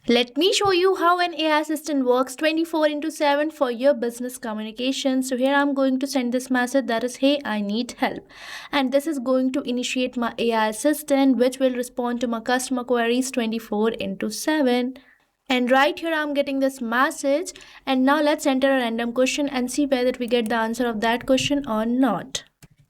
Let me show you how an AI assistant works 24 into 7 for your business communication. So here I'm going to send this message that is, hey, I need help. And this is going to initiate my AI assistant, which will respond to my customer queries 24 into 7. And right here I'm getting this message. And now let's enter a random question and see whether we get the answer of that question or not.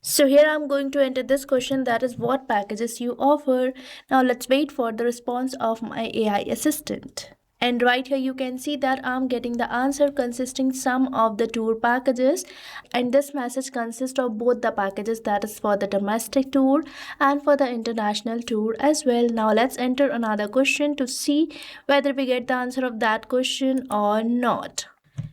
So here I'm going to enter this question, that is, what packages you offer. Now let's wait for the response of my AI assistant. And right here you can see that I'm getting the answer consisting some of the tour packages, and this message consists of both the packages, that is for the domestic tour and for the international tour as well. Now let's enter another question to see whether we get the answer of that question or not.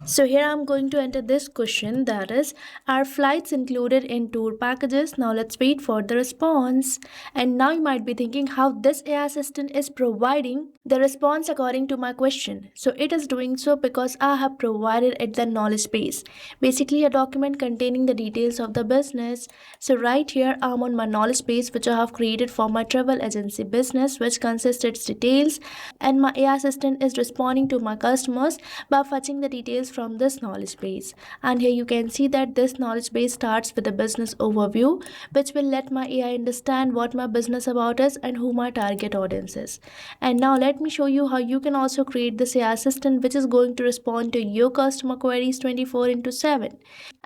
So here I'm going to enter this question, that is, are flights included in tour packages? Now let's wait for the response. And now you might be thinking how this AI assistant is providing the response according to my question. So it is doing so because I have provided it the knowledge base, basically a document containing the details of the business. So right here I'm on my knowledge base, which I have created for my travel agency business, which consists its details, and my AI assistant is responding to my customers by fetching the details from this knowledge base. And here you can see that this knowledge base starts with a business overview, which will let my AI understand what my business about is and who my target audience is. And now let me show you how you can also create this AI assistant, which is going to respond to your customer queries 24 into 7.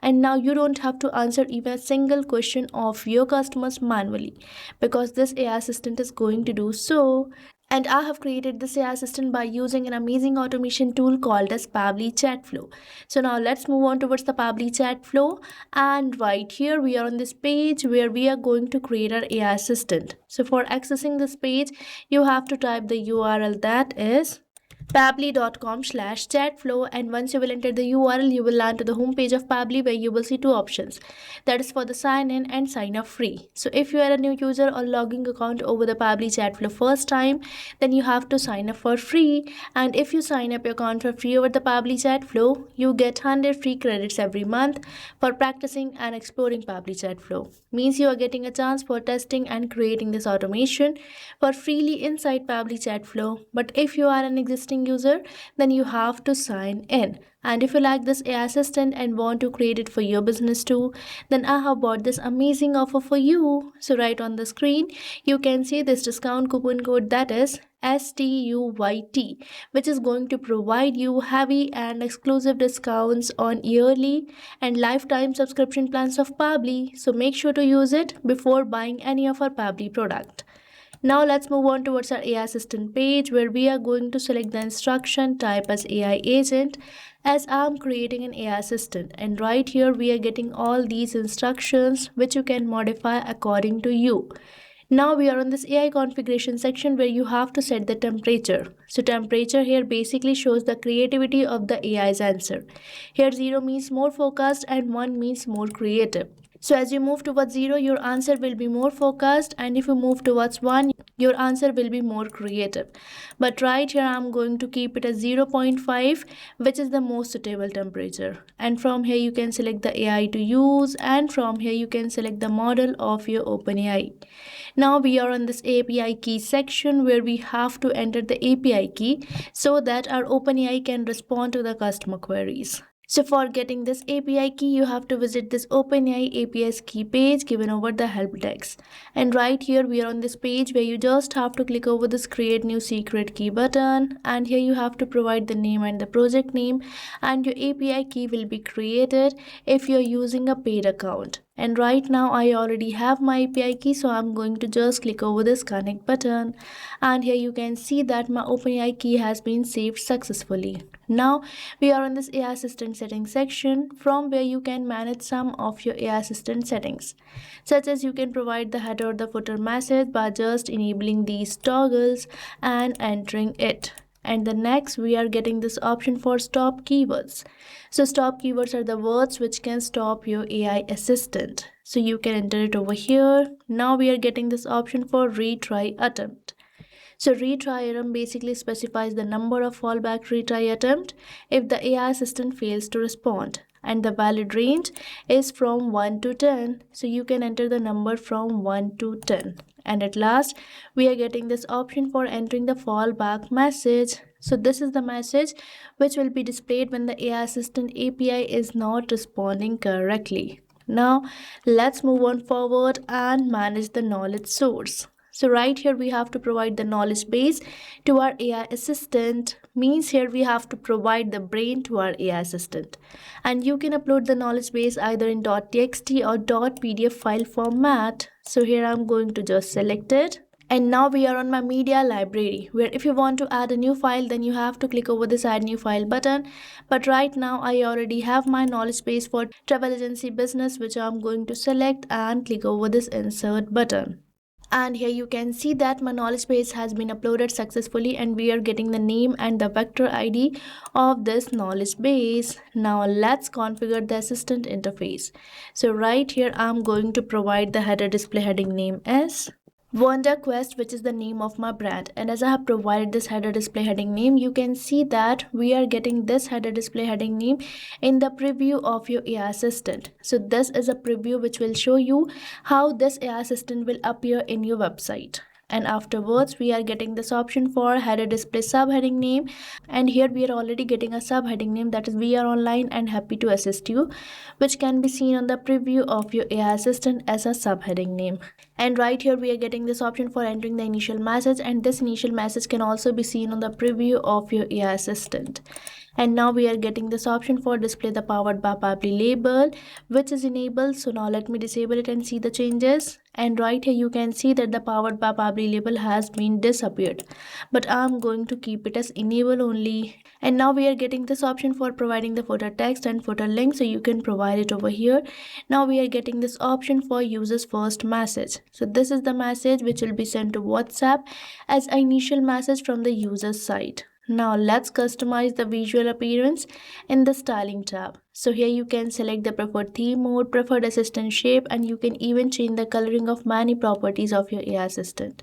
And now you don't have to answer even a single question of your customers manually, because this AI assistant is going to do so. And I have created this AI assistant by using an amazing automation tool called as Pabbly Chatflow. So now let's move on towards the Pabbly Chatflow. And right here we are on this page where we are going to create our AI assistant. So for accessing this page, you have to type the URL, that is pabbly.com/chatflow, and once you will enter the URL, you will land to the home page of Pabbly, where you will see two options, that is for the sign in and sign up free. So if you are a new user or logging account over the Pabbly Chatflow first time, then you have to sign up for free. And if you sign up your account for free over the Pabbly Chatflow, you get 100 free credits every month for practicing and exploring Pabbly Chatflow. Means you are getting a chance for testing and creating this automation for freely inside Pabbly Chatflow. But if you are an existing user, then you have to sign in. And if you like this AI assistant and want to create it for your business too, then I have bought this amazing offer for you. So right on the screen you can see this discount coupon code, that is STUYT, which is going to provide you heavy and exclusive discounts on yearly and lifetime subscription plans of Pabbly. So make sure to use it before buying any of our Pabbly product. Now let's move on towards our AI assistant page, where we are going to select the instruction type as AI agent, as I'm creating an AI assistant. And right here we are getting all these instructions which you can modify according to you. Now we are on this AI configuration section, where you have to set the temperature. So temperature here basically shows the creativity of the AI's answer. Here 0 means more focused and 1 means more creative. So as you move towards 0, your answer will be more focused, and if you move towards 1, your answer will be more creative. But right here I'm going to keep it as 0.5, which is the most suitable temperature. And from here you can select the AI to use, and from here you can select the model of your OpenAI. Now we are on this API key section, where we have to enter the API key so that our OpenAI can respond to the customer queries. So for getting this API key, you have to visit this OpenAI API's key page given over the help text. And right here we are on this page, where you just have to click over this create new secret key button, and here you have to provide the name and the project name, and your API key will be created if you're using a paid account. And right now I already have my API key, so I'm going to just click over this connect button, and here you can see that my OpenAI key has been saved successfully. Now we are on this AI assistant settings section, from where you can manage some of your AI assistant settings, such as you can provide the header or the footer message by just enabling these toggles and entering it. And the next we are getting this option for stop keywords. So stop keywords are the words which can stop your AI assistant. So you can enter it over here. Now we are getting this option for retry attempt. So retry attempt basically specifies the number of fallback retry attempt if the AI assistant fails to respond. And the valid range is from 1 to 10. So you can enter the number from 1 to 10. And at last, we are getting this option for entering the fallback message. So this is the message which will be displayed when the AI assistant API is not responding correctly. Now, let's move on forward and manage the knowledge source. So right here we have to provide the knowledge base to our AI assistant. Means here we have to provide the brain to our AI assistant. And you can upload the knowledge base either in .txt or .pdf file format. So here I'm going to just select it. And now we are on my media library, where if you want to add a new file, then you have to click over this add new file button. But right now I already have my knowledge base for travel agency business, which I'm going to select and click over this insert button. And here you can see that my knowledge base has been uploaded successfully, and we are getting the name and the vector ID of this knowledge base. Now let's configure the assistant interface. So right here I'm going to provide the header display heading name as Wonder Quest, which is the name of my brand. And as I have provided this header display heading name, you can see that we are getting this header display heading name in the preview of your AI assistant. So this is a preview which will show you how this AI assistant will appear in your website. And afterwards we are getting this option for header display subheading name, and here we are already getting a subheading name, that is we are online and happy to assist you, which can be seen on the preview of your AI assistant as a subheading name. And right here we are getting this option for entering the initial message, and this initial message can also be seen on the preview of your AI assistant. And now we are getting this option for display the powered by Pabbly label, which is enabled. So now let me disable it and see the changes. And right here you can see that the powered by Pabbly label has been disappeared, but I'm going to keep it as enable only. And now we are getting this option for providing the footer text and footer link, so you can provide it over here. Now we are getting this option for users first message. So this is the message which will be sent to WhatsApp as an initial message from the user's side. Now let's customize the visual appearance in the styling tab. So here you can select the preferred theme mode, preferred assistant shape, and you can even change the coloring of many properties of your AI assistant.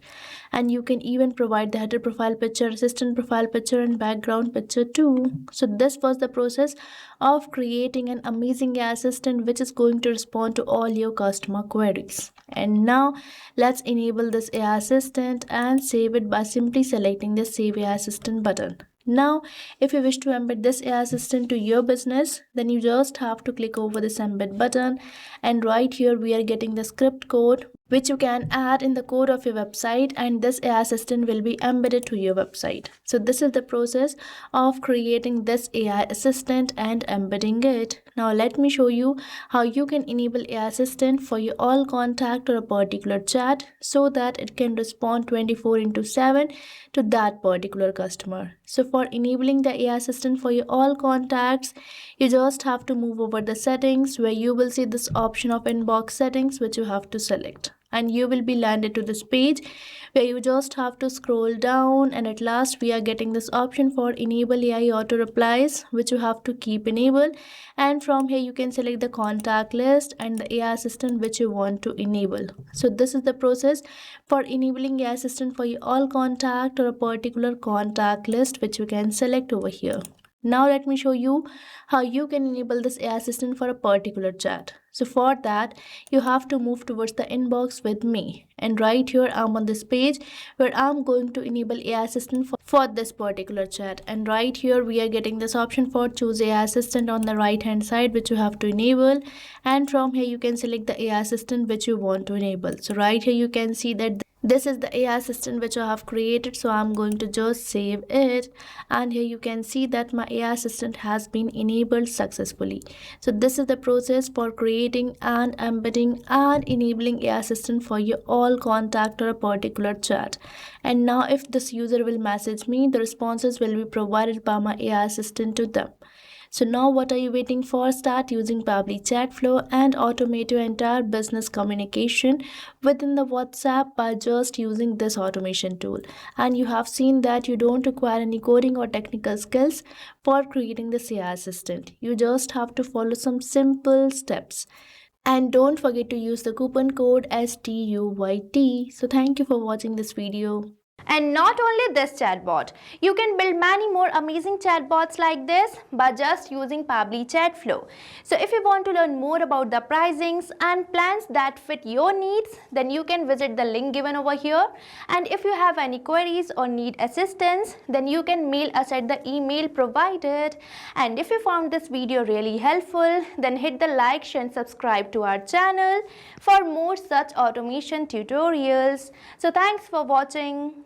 And you can even provide the header profile picture, assistant profile picture, and background picture too. So this was the process of creating an amazing AI assistant which is going to respond to all your customer queries. And now let's enable this AI assistant and save it by simply selecting the Save AI Assistant button. Now, if you wish to embed this AI assistant to your business, then you just have to click over this embed button, and right here we are getting the script code which you can add in the code of your website, and this AI assistant will be embedded to your website. So this is the process of creating this AI assistant and embedding it. Now let me show you how you can enable AI assistant for your all contact or a particular chat, so that it can respond 24/7 to that particular customer. So for enabling the AI assistant for your all contacts, you just have to move over the settings, where you will see this option of inbox settings, which you have to select. And you will be landed to this page where you just have to scroll down, and at last we are getting this option for enable AI auto replies, which you have to keep enabled. And from here you can select the contact list and the AI assistant which you want to enable. So this is the process for enabling AI assistant for your all contact or a particular contact list, which you can select over here. Now let me show you how you can enable this AI assistant for a particular chat. So for that, you have to move towards the inbox with me. And right here I'm on this page where I'm going to enable AI assistant for this particular chat. And right here we are getting this option for choose AI assistant on the right hand side, which you have to enable. And from here you can select the AI assistant which you want to enable. So right here you can see that this is the AI assistant which I have created, so I'm going to just save it. And here you can see that my AI assistant has been enabled successfully. So this is the process for creating and embedding and enabling AI assistant for your all contact or a particular chat. And now if this user will message me, the responses will be provided by my AI assistant to them. So now what are you waiting for? Start using Pabbly Chatflow and automate your entire business communication within the WhatsApp by just using this automation tool. And you have seen that you don't require any coding or technical skills for creating this AI assistant. You just have to follow some simple steps. And don't forget to use the coupon code STUYT. So thank you for watching this video. And not only this chatbot, you can build many more amazing chatbots like this by just using Pabbly Chatflow. So if you want to learn more about the pricings and plans that fit your needs, then you can visit the link given over here. And if you have any queries or need assistance, then you can mail us at the email provided. And if you found this video really helpful, then hit the like, share and subscribe to our channel for more such automation tutorials. So thanks for watching.